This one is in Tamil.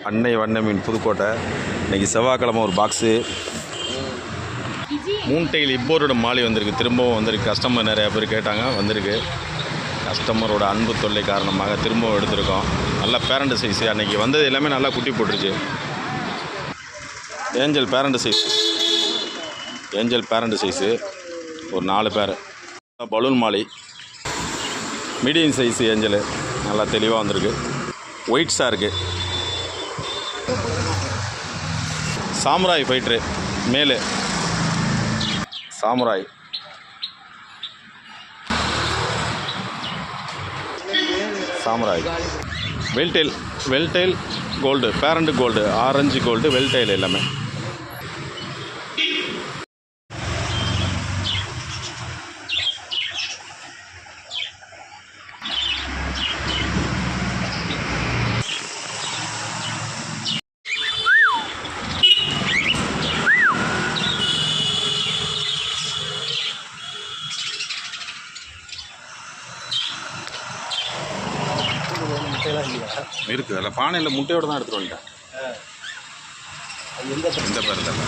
அன்னை வண்ண மீன் புதுக்கோட்டை. இன்றைக்கி செவ்வாய்க்கிழமை ஒரு பாக்ஸு. மூண்டையில் இப்போரோட மாலி வந்திருக்கு. திரும்பவும் வந்திருக்கு. கஸ்டமர் நிறையா பேர் கேட்டாங்க, வந்திருக்கு. கஸ்டமரோட அன்பு தொல்லை காரணமாக திரும்பவும் எடுத்திருக்கோம். நல்லா பேரண்ட் சைஸு. அன்றைக்கி வந்தது எல்லாமே நல்லா குட்டி போட்டுருச்சு. Angel parent size. Angel parent size ஒரு 4 பேர். Balloon molly medium size angel நல்லா தெளிவாக வந்திருக்கு. White shark. Samurai fighter male. Samurai samurai veiltail gold parent gold orange gold veiltail எல்லாமே. இருக்குது. அதில் பானையில் முட்டையோடு தான் எடுத்துகிட்டு வந்துட்டேன். எந்த பேர் தான்